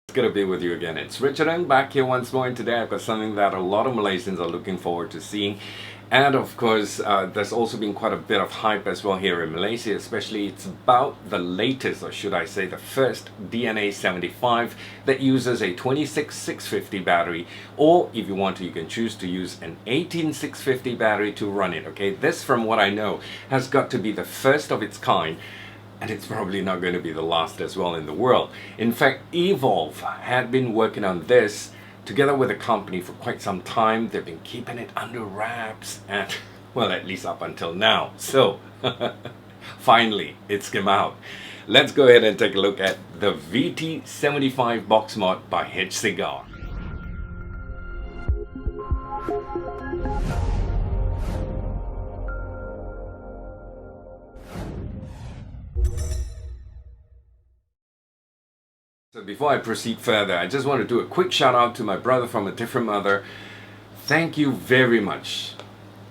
It's good to be with you again. It's Richard and back here once more, and today I've got something that a lot of Malaysians are looking forward to seeing. And of course, there's also been quite a bit of hype as well here in Malaysia, especially it's about the latest, or should I say the first DNA75 that uses a 26650 battery, or if you want to, you can choose to use an 18650 battery to run it. Okay, this, from what I know, has got to be the first of its kind. And it's probably not going to be the last as well in the world. In fact, Evolv had been working on this together with a company for quite some time. They've been keeping it under wraps, and well, at least up until now. So finally it's come out. Let's go ahead and take a look at the VT75 box mod by Hcigar. So before I proceed further, I just want to do a quick shout out to my brother from a different mother. Thank you very much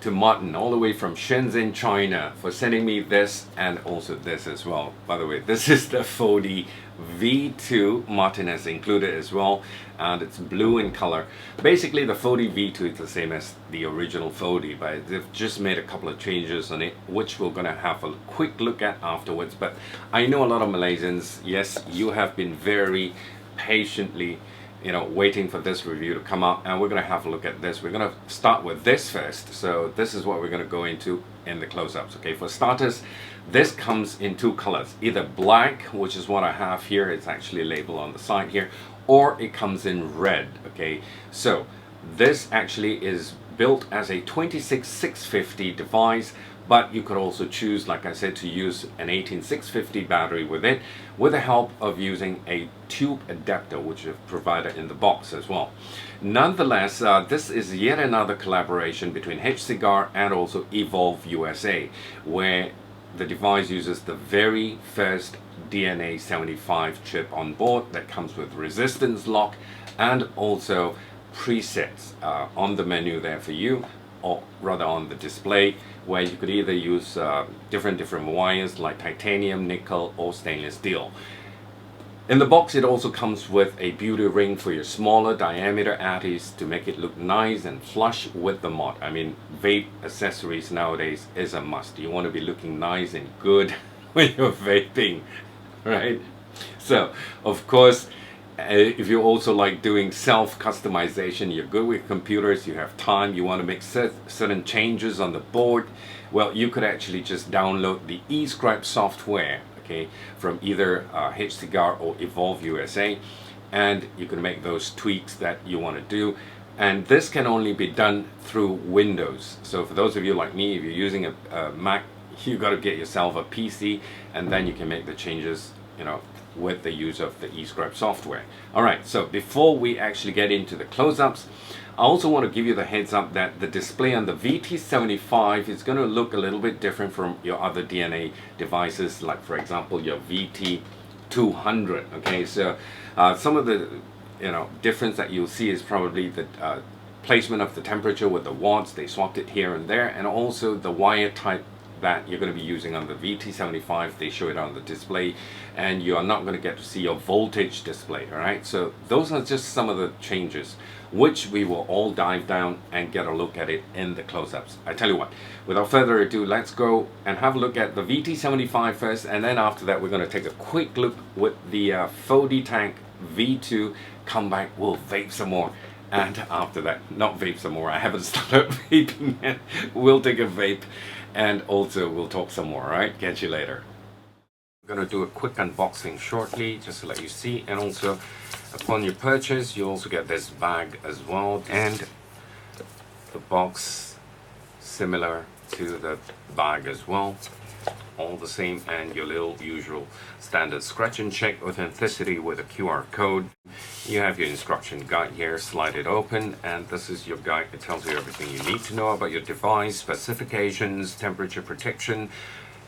to Martin, all the way from Shenzhen, China, for sending me this and also this as well. By the way, this is the Fodi V2. Martin has included as well, and it's blue in color. Basically, the Fodi V2 is the same as the original Fodi, but they've just made a couple of changes on it, which we're going to have a quick look at afterwards. But I know a lot of Malaysians, yes, you have been very patiently waiting for this review to come out, and we're going to have a look at this. We're going to start with this first. So this is what we're going to go into in the close-ups. Okay, for starters, this comes in two colors, either black, which is what I have here, it's actually labeled on the side here, or it comes in red. Okay, so this actually is built as a 26650 device, but you could also choose, like I said, to use an 18650 battery with it, with the help of using a tube adapter, which is provided in the box as well. Nonetheless, this is yet another collaboration between Hcigar and also Evolv USA, where the device uses the very first DNA75 chip on board that comes with resistance lock and also presets on the menu there for you, or rather on the display, where you could either use different wires like titanium, nickel, or stainless steel. In the box, it also comes with a beauty ring for your smaller diameter addies to make it look nice and flush with the mod. I mean, vape accessories nowadays is a must. You want to be looking nice and good when you're vaping, right? So, of course, if you also like doing self-customization, you're good with computers, you have time, you want to make certain changes on the board, well, you could actually just download the Ecig software, okay, from either Hcigar or Evolv USA, and you can make those tweaks that you want to do. And this can only be done through Windows. So for those of you like me, if you're using a Mac, you got to get yourself a PC, and then you can make the changes, with the use of the Ecig software. Alright, so before we actually get into the close-ups, I also want to give you the heads up that the display on the VT75 is going to look a little bit different from your other DNA devices, like for example your VT200. Okay, so some of the difference that you'll see is probably the placement of the temperature with the watts. They swapped it here and there, and also the wire type that you're going to be using on the VT75. They show it on the display, and you are not going to get to see your voltage display. All right, so those are just some of the changes, which we will all dive down and get a look at it in the close-ups. I tell you what, without further ado, let's go and have a look at the VT75 first, and then after that we're going to take a quick look with the Fodi tank V2. Come back, we'll vape some more, and after that, not vape some more, I haven't started vaping yet, we'll take a vape, and also we'll talk some more. Alright, catch you later. I'm going to do a quick unboxing shortly, just to let you see, and also upon your purchase you also get this bag as well, and the box similar to the bag as well, all the same, and your little usual standard scratch and check authenticity with a QR code. You have your instruction guide here, slide it open, and this is your guide. It tells you everything you need to know about your device, specifications, temperature protection.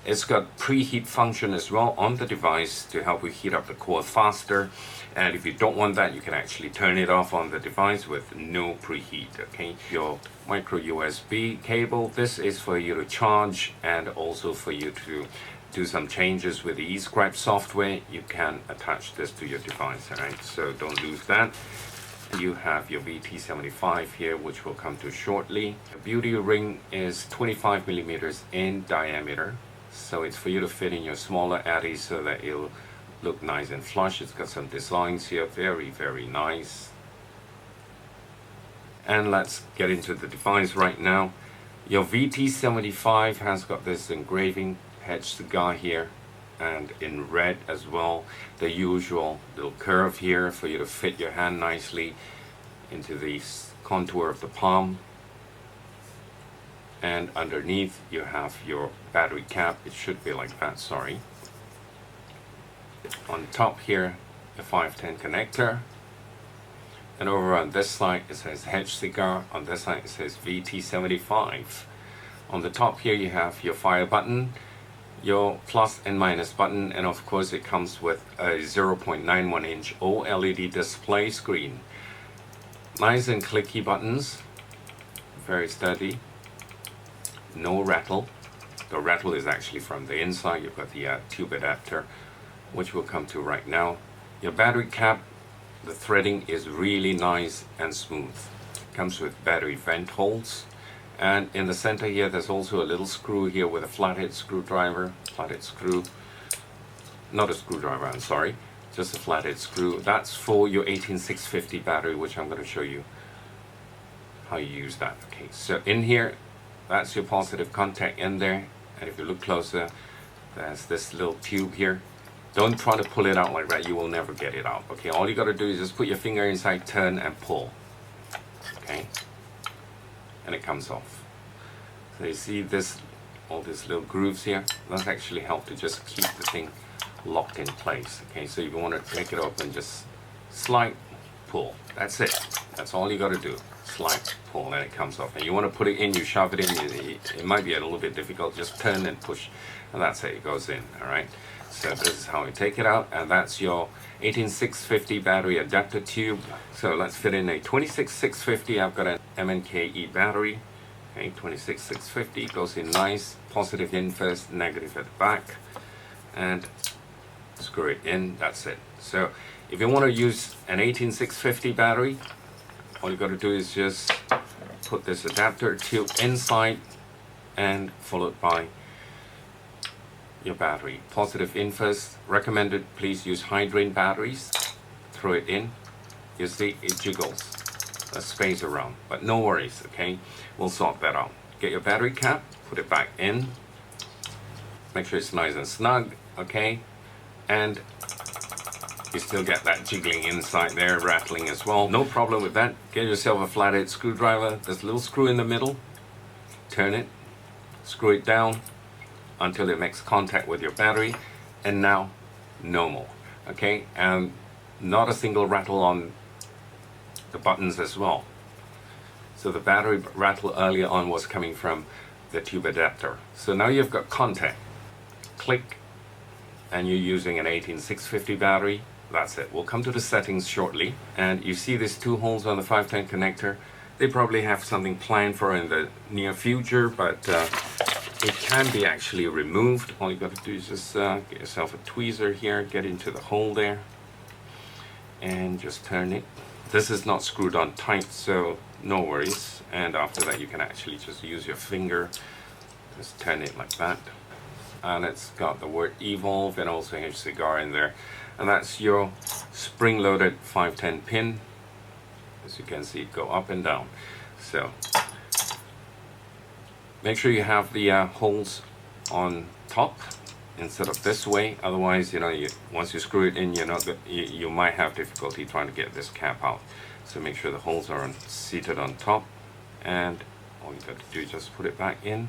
It's got preheat function as well on the device to help you heat up the core faster, and if you don't want that, you can actually turn it off on the device with no preheat. Okay, your micro USB cable, this is for you to charge and also for you to do some changes with the eScribe software, you can attach this to your device, alright? So don't lose that. You have your VT75 here, which we'll come to shortly. The beauty ring is 25 millimeters in diameter, so it's for you to fit in your smaller addies so that it'll look nice and flush. It's got some designs here, very, very nice. And let's get into the device right now. Your VT75 has got this engraving Hcigar here, and in red as well, the usual little curve here for you to fit your hand nicely into the contour of the palm. And underneath you have your battery cap. It should be like that, sorry. On top here, the 510 connector. And over on this side it says Hcigar, on this side it says VT75. On the top here you have your fire button, your plus and minus button, and of course it comes with a 0.91 inch OLED display screen. Nice and clicky buttons, very sturdy, no rattle. The rattle is actually from the inside. You've got the tube adapter, which we'll come to right now. Your battery cap, the threading is really nice and smooth. It comes with battery vent holes, and in the center here there's also a little screw here with a flathead screwdriver. Flathead screw, not a screwdriver, I'm sorry, just a flathead screw. That's for your 18650 battery, which I'm going to show you how you use that. Okay, so in here, that's your positive contact in there, and if you look closer, there's this little tube here. Don't try to pull it out like that, you will never get it out. Okay, all you got to do is just put your finger inside, turn and pull. Okay, and it comes off. So you see this, all these little grooves here, that actually help to just keep the thing locked in place. Okay, so if you want to take it open, just slide, pull. That's it. That's all you got to do. Slide, pull, and it comes off. And you want to put it in, you shove it in. It might be a little bit difficult. Just turn and push, and that's it. It goes in. All right. So this is how we take it out, and that's your 18650 battery adapter tube. So let's fit in a 26650. I've got an MNKE battery. Okay, 26650 goes in nice. Positive in first, negative at the back, and screw it in. That's it. So if you want to use an 18650 battery, all you got to do is just put this adapter tube inside, and followed by your battery. Positive in first. Recommended, please use high drain batteries. Throw it in. You see it jiggles. There's space around, but no worries. Okay, we'll sort that out. Get your battery cap, put it back in. Make sure it's nice and snug. Okay, and you still get that jiggling inside there, rattling as well. No problem with that. Get yourself a flathead screwdriver. There's a little screw in the middle. Turn it, screw it down until it makes contact with your battery, and now no more. Okay, and not a single rattle on the buttons as well. So the battery rattle earlier on was coming from the tube adapter. So now you've got contact. Click, and you're using an 18650 battery. That's it. We'll come to the settings shortly, and you see these two holes on the 510 connector. They probably have something planned for in the near future, but it can be actually removed. All you got to do is just get yourself a tweezer here, get into the hole there, and just turn it. This is not screwed on tight, so no worries. And after that, you can actually just use your finger, just turn it like that. And it's got the word Evolv and also Hcigar in there. And that's your spring-loaded 510 pin. As you can see, go up and down. So make sure you have the holes on top instead of this way. Otherwise, you know, once you screw it in, you might have difficulty trying to get this cap out. So make sure the holes are seated on top, and all you got to do is just put it back in.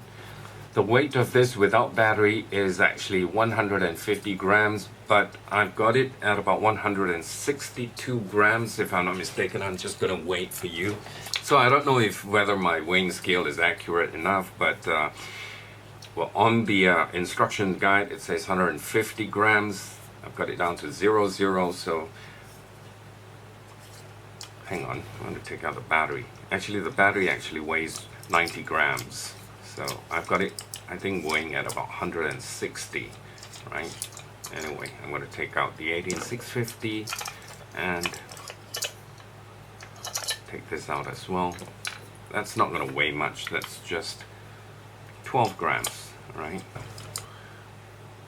The weight of this without battery is actually 150 grams, but I've got it at about 162 grams if I'm not mistaken. I'm just going to wait for you. So I don't know whether my weighing scale is accurate enough, but well, on the instruction guide it says 150 grams. I've got it down to 00, so hang on, I'm going to take out the battery. Actually, the battery actually weighs 90 grams. So I've got it, I think, weighing at about 160. right? Anyway, I'm going to take out the 18650 and take this out as well. That's not going to weigh much. That's just 12 grams, right?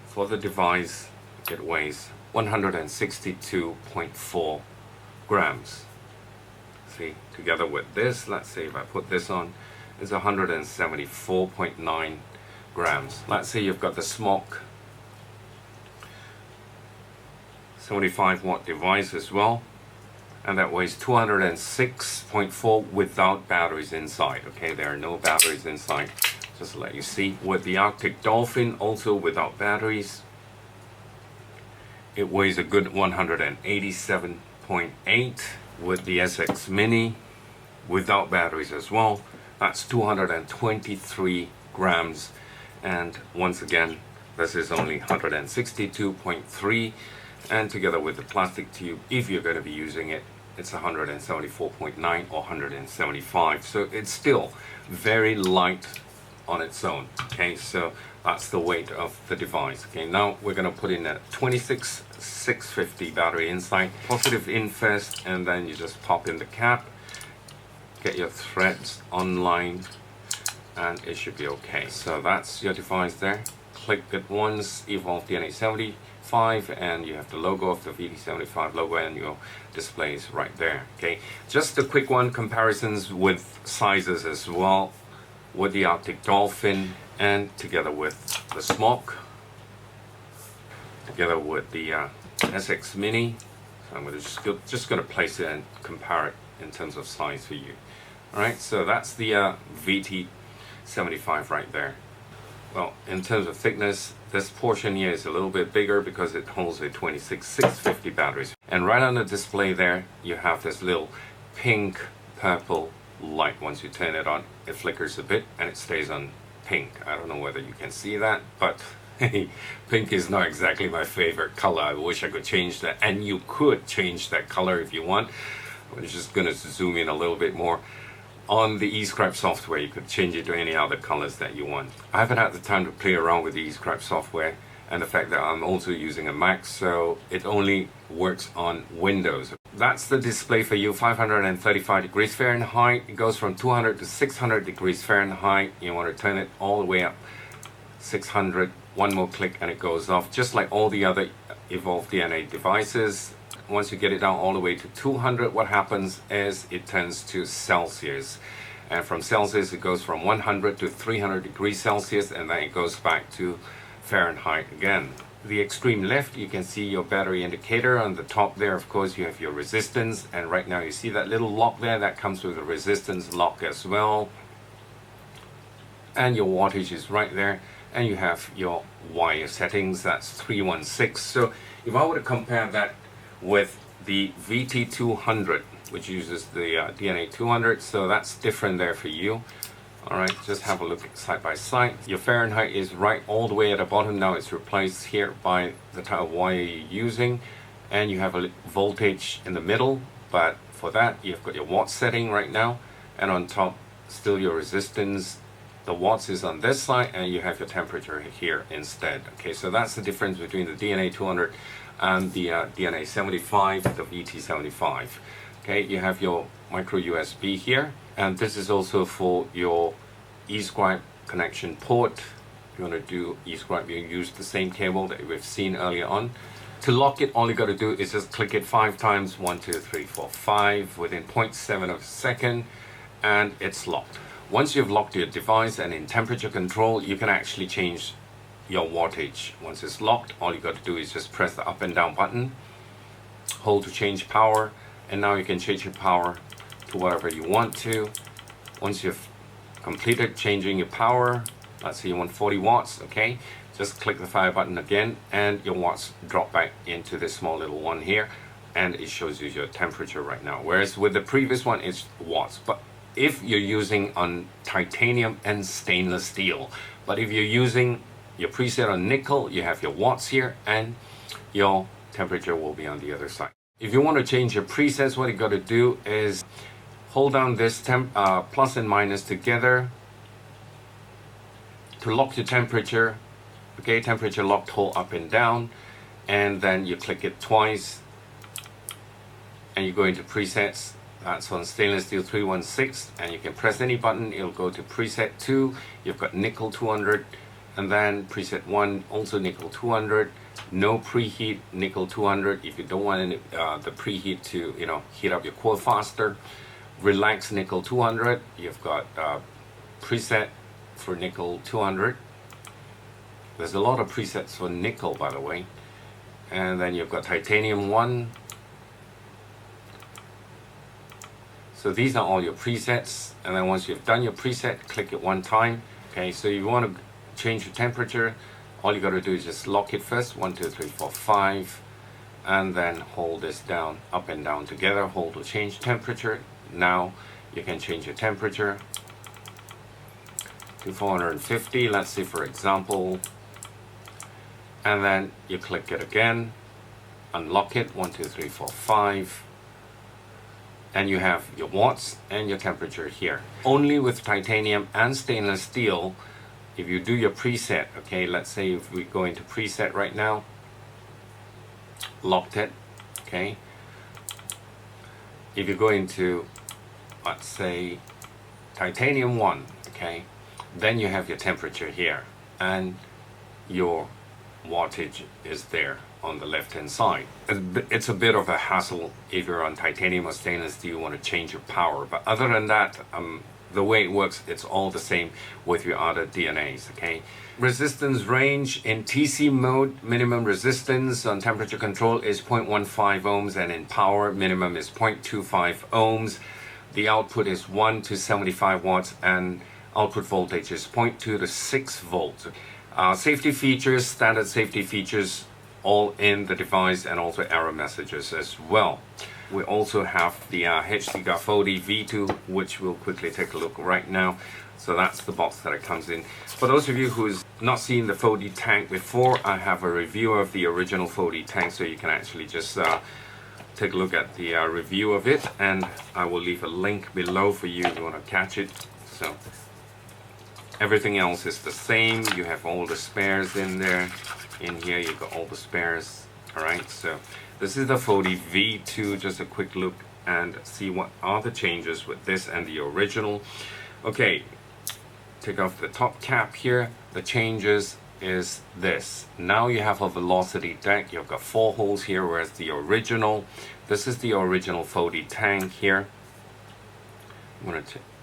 For the device, it weighs 162.4 grams. See, together with this, let's say if I put this on, it's 174.9 grams. Let's say you've got the Smoke 75 watt device as well, and that weighs 206.4 without batteries inside. Okay, there are no batteries inside, just to let you see. With the Arctic Dolphin, also without batteries, it weighs a good 187.8. With the SX Mini, without batteries as well, that's 223 grams. And once again, this is only 162.3. And together with the plastic tube, if you're going to be using it, it's 174.9 or 175. So it's still very light on its own. Okay, so that's the weight of the device. Okay, now we're going to put in a 26650 battery inside. Positive in first, and then you just pop in the cap, get your threads online, and it should be okay. So that's your device there. Click it once, Evolv DNA75, and you have the logo of the VT75 logo, and your display is right there. Okay, just a quick one, comparisons with sizes as well, with the Arctic Dolphin and together with the Smoke, together with the SX Mini. So I'm just going to place it and compare it in terms of size for you. Alright, so that's the VT75 right there. Well, in terms of thickness, this portion here is a little bit bigger because it holds a 26650 batteries. And right on the display there, you have this little pink purple light. Once you turn it on, it flickers a bit and it stays on pink. I don't know whether you can see that, but pink is not exactly my favorite color. I wish I could change that, and you could change that color if you want. I'm just going to zoom in a little bit more. On the Ecig software, you could change it to any other colors that you want. I haven't had the time to play around with the Ecig software, and the fact that I'm also using a Mac, so it only works on Windows. That's the display for you. 535 degrees Fahrenheit. It goes from 200 to 600 degrees Fahrenheit. You want to turn it all the way up 600. One more click and it goes off, just like all the other Evolv DNA devices. Once you get it down all the way to 200, what happens is it turns to Celsius, and from Celsius it goes from 100 to 300 degrees Celsius, and then it goes back to Fahrenheit again. The extreme left, you can see your battery indicator. On the top there, of course, you have your resistance, and right now you see that little lock there, that comes with a resistance lock as well, and your wattage is right there, and you have your wire settings. That's 316. So if I were to compare that with the VT200, which uses the DNA 200, so that's different there for you. Alright, just have a look side by side. Your Fahrenheit is right all the way at the bottom. Now it's replaced here by the type of wire you're using, and you have a voltage in the middle, but for that you've got your watt setting right now, and on top still your resistance. The watts is on this side, and you have your temperature here instead. Okay, so that's the difference between the DNA 200 and the DNA 75, the VT75. Okay, you have your micro USB here, and this is also for your Ecig connection port. If you want to do Ecig, you use the same cable that we've seen earlier on. To lock it, all you got to do is just click it 5 times, 1, 2, 3, 4, 5, within 0.7 of a second, and it's locked. Once you've locked your device and in temperature control, you can actually change your wattage. Once it's locked, all you got to do is just press the up and down button, hold to change power, and now you can change your power to whatever you want to. Once you've completed changing your power, let's say you want 40 watts, okay, just click the fire button again, and your watts drop back into this small little one here, and it shows you your temperature right now. Whereas with the previous one, it's watts. But if you're using on titanium and stainless steel, but if you're using your preset on nickel, you have your watts here, and your temperature will be on the other side. If you want to change your presets, what you got to do is hold down this plus and minus together to lock your temperature, Okay, temperature locked, hold up and down, and then you click it twice, and you go into presets. That's on stainless steel 316, and you can press any button, it'll go to preset 2. You've got nickel 200, and then preset 1, also nickel 200. No preheat, nickel 200. If you don't want any, the preheat to heat up your coil faster, relax, nickel 200. You've got preset for nickel 200. There's a lot of presets for nickel, by the way. And then you've got titanium 1. So these are all your presets, and then once you've done your preset, click it one time. Okay, so you want to change your temperature, all you got to do is just lock it first, 1 2 3 4 5, and then hold this down, up and down together, hold to change temperature. Now you can change your temperature to 450, let's say for example, and then you click it again, unlock it, 1 2 3 4 5, and you have your watts and your temperature here. Only with titanium and stainless steel, if you do your preset, okay, let's say if we go into preset right now, locked it, okay, if you go into, let's say, titanium 1, okay, then you have your temperature here, and your wattage is there on the left hand side. It's a bit of a hassle if you're on titanium or stainless steel, you want to change your power, but other than that, the way it works, it's all the same with your other DNAs, okay? Resistance range in TC mode, minimum resistance on temperature control is 0.15 ohms, and in power, minimum is 0.25 ohms. The output is 1 to 75 watts, and output voltage is 0.2 to 6 volts. Safety features, standard safety features, all in the device, and also error messages as well. We also have the Hcigar Fodi V2, which we'll quickly take a look right now. So that's the box that it comes in. For those of you who's not seen the Fodi tank before, I have a review of the original Fodi tank, so you can actually just take a look at the review of it, and I will leave a link below for you if you want to catch it. So everything else is the same. You have all the spares in there. In here you've got all the spares. Alright, so this is the Fodi V2. Just a quick look and see what are the changes with this and the original. Okay, take off the top cap here. The changes is this. Now you have a velocity deck. You've got 4 holes here, whereas the original, this is the original Fodi tank here.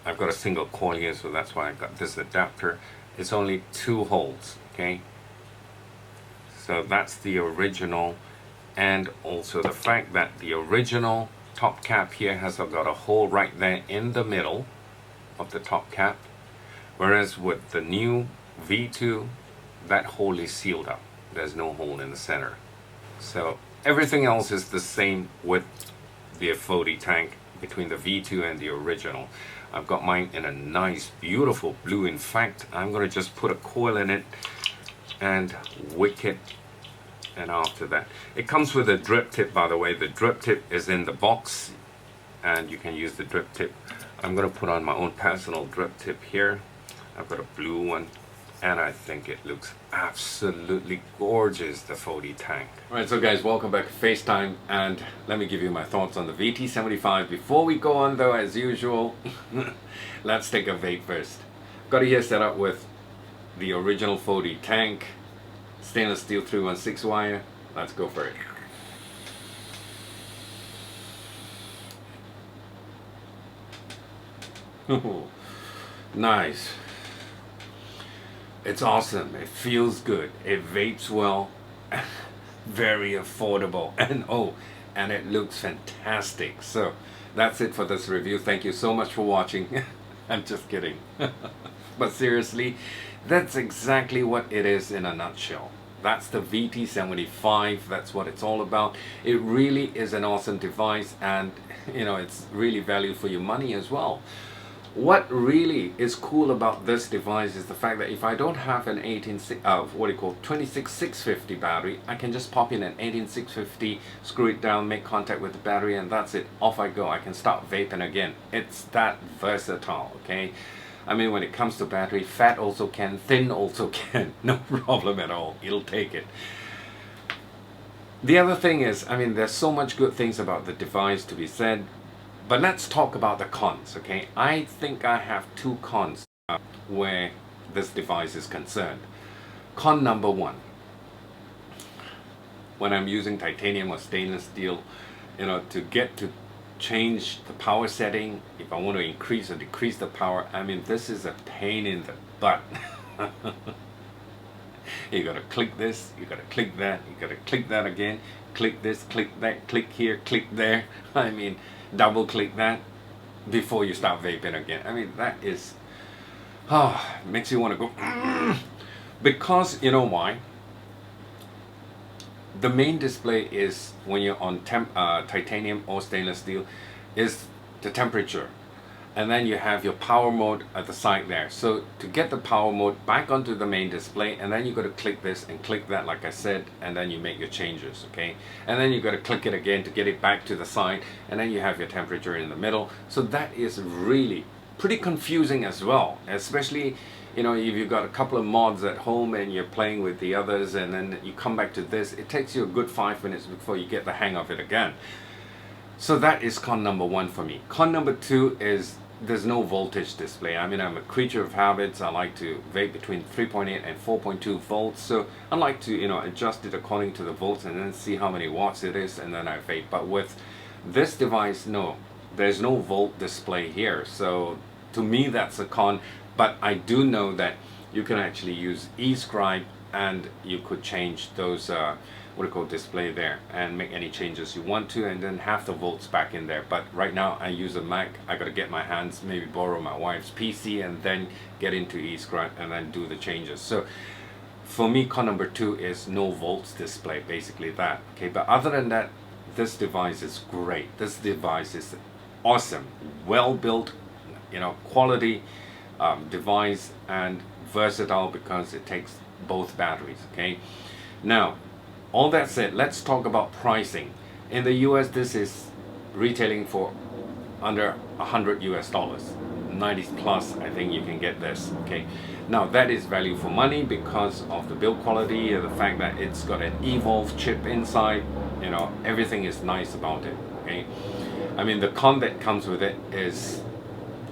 I've got a single coil here, so that's why I got this adapter. It's only 2 holes, okay? So that's the original, and also the fact that the original top cap here has got a hole right there in the middle of the top cap, whereas with the new V2, that hole is sealed up. There's no hole in the center. So everything else is the same with the Fodi tank between the V2 and the original. I've got mine in a nice, beautiful blue. In fact, I'm going to just put a coil in it and wick it, and after that, it comes with a drip tip, by the way. The drip tip is in the box, and you can use the drip tip. I'm going to put on my own personal drip tip here. I've got a blue one, and I think it looks absolutely gorgeous, the Fodi tank. Alright, so guys, welcome back to FaceTime, and let me give you my thoughts on the VT75. Before we go on though, as usual, let's take a vape first. Got it here set up with the original Fodi tank, stainless steel 316 wire. Let's go for it. Nice. It's awesome. It feels good. It vapes well. Very affordable. And it looks fantastic. So that's it for this review. Thank you so much for watching. I'm just kidding. But seriously, that's exactly what it is in a nutshell. That's the VT75. That's what it's all about. It really is an awesome device, and it's really value for your money as well. What really is cool about this device is the fact that if I don't have an 26650 battery, I can just pop in an 18650, screw it down, make contact with the battery, and that's it. Off I go. I can start vaping again. It's that versatile, okay? I mean, when it comes to battery, fat also can, thin also can, no problem at all, it'll take it. The other thing is, I mean, there's so much good things about the device to be said, but let's talk about the cons, okay? I think I have two cons where this device is concerned. Con number one, when I'm using titanium or stainless steel, you know, to get to change the power setting, if I want to increase or decrease the power, I mean, this is a pain in the butt. You gotta click this, you gotta click that, you gotta click that again, click this, click that, click here, click there. I mean, double click that before you start vaping again. I mean, that is, makes you want to go, because you know why? The main display is, when you're on titanium or stainless steel, is the temperature, and then you have your power mode at the side there. So to get the power mode back onto the main display, and then you got to click this and click that, like I said, and then you make your changes, okay? And then you got to click it again to get it back to the side, and then you have your temperature in the middle. So that is really pretty confusing as well, especially, you know, if you've got a couple of mods at home and you're playing with the others, and then you come back to this, it takes you a good 5 minutes before you get the hang of it again. So that is con number one for me. Con number two is there's no voltage display. I mean, I'm a creature of habits. I like to vape between 3.8 and 4.2 volts. So I like to, you know, adjust it according to the volts and then see how many watts it is, and then I vape. But with this device, no, there's no volt display here. So to me, that's a con. But I do know that you can actually use Ecig, and you could change those what do you call display there, and make any changes you want to, and then have the volts back in there. But right now I use a Mac. I gotta get my hands, maybe borrow my wife's PC, and then get into Ecig and then do the changes. So for me, con number two is no volts display, basically that. Okay, but other than that, this device is great. This device is awesome, well built, you know, quality device, and versatile because it takes both batteries. Okay, now all that said, let's talk about pricing. In the US, this is retailing for under $100 US, 90 plus. I think you can get this. Okay, now that is value for money because of the build quality, the fact that it's got an Evolv chip inside. You know, everything is nice about it. Okay, I mean, the con that comes with it is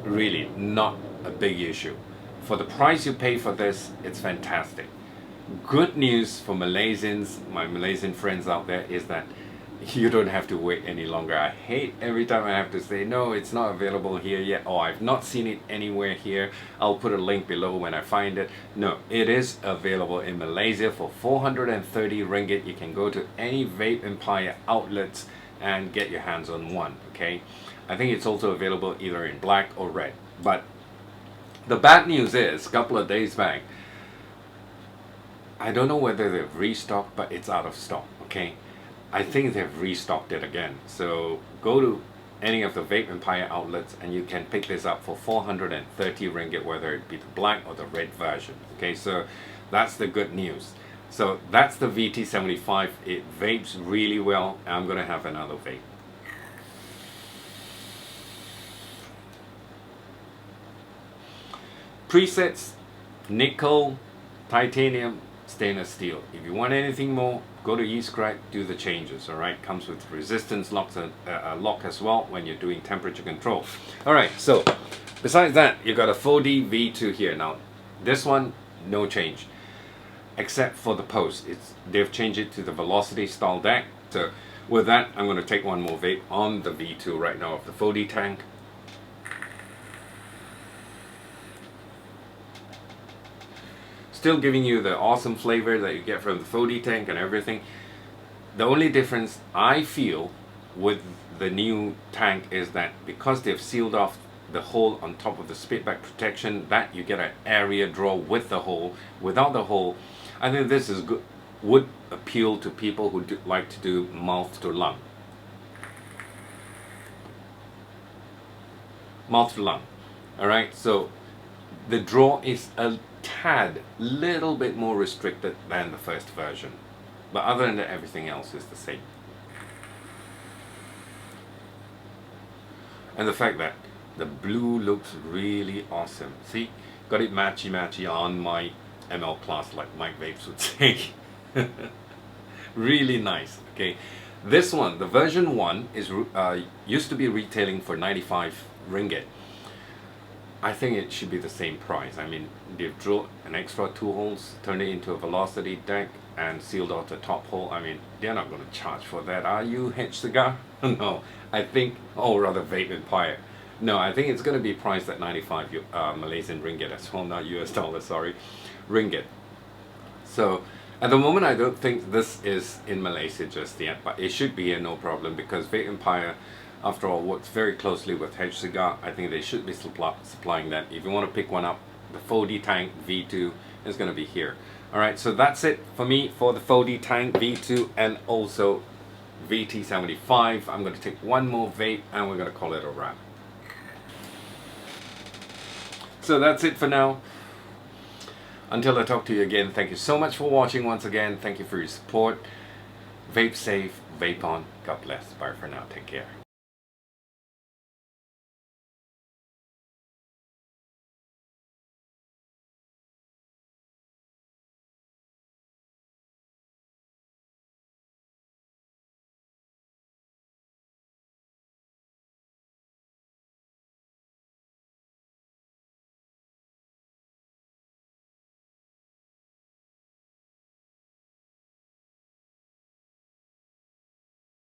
really not a big issue. For the price you pay for this, it's fantastic. Good news for Malaysians, my Malaysian friends out there, is that you don't have to wait any longer. I hate every time I have to say, no, it's not available here yet, or I've not seen it anywhere here. I'll put a link below when I find it. No, it is available in Malaysia for 430 ringgit. You can go to any Vape Empire outlets and get your hands on one. Okay, I think it's also available either in black or red. But the bad news is, a couple of days back, I don't know whether they've restocked, but it's out of stock. Okay, I think they've restocked it again. So go to any of the Vape Empire outlets and you can pick this up for 430 ringgit, whether it be the black or the red version. Okay, so that's the good news. So that's the VT75. It vapes really well. I'm gonna have another vape. Presets: nickel, titanium, stainless steel. If you want anything more, go to Ecig, do the changes. All right, comes with resistance locks and lock as well when you're doing temperature control. All right, so besides that, you got a Fodi V2 here. Now this one, no change except for the post. They've changed it to the velocity style deck. So with that, I'm going to take one more vape on the V2 right now of the Fodi tank. Still giving you the awesome flavor that you get from the Fodi tank and everything. The only difference I feel with the new tank is that because they've sealed off the hole on top of the spitback protection, that you get an area draw with the hole. Without the hole, I think this is good, would appeal to people who like to do mouth to lung. Mouth to lung. Alright, so the draw is a tad, little bit more restricted than the first version. But other than that, everything else is the same. And the fact that The blue looks really awesome. See, got it matchy on my ML class, like Mike Vapes would say. Really nice. Okay, this one, the version 1 is used to be retailing for 95 ringgit. I think it should be the same price. I mean, they've drilled an extra 2 holes, turned it into a velocity deck, and sealed out the top hole. I mean, they're not going to charge for that, are you, Hcigar? No, I think, or rather Vape Empire. No, I think it's going to be priced at 95 Malaysian ringgit as well, not US dollars, sorry, ringgit. So, at the moment, I don't think this is in Malaysia just yet, but it should be here, no problem, because Vape Empire, after all, works very closely with Hcigar. I think they should be supplying that. If you want to pick one up, the Fodi Tank V2 is going to be here. Alright, so that's it for me for the Fodi Tank V2 and also VT75. I'm going to take one more vape and we're going to call it a wrap. So that's it for now. Until I talk to you again, thank you so much for watching once again. Thank you for your support. Vape safe, vape on. God bless. Bye for now. Take care.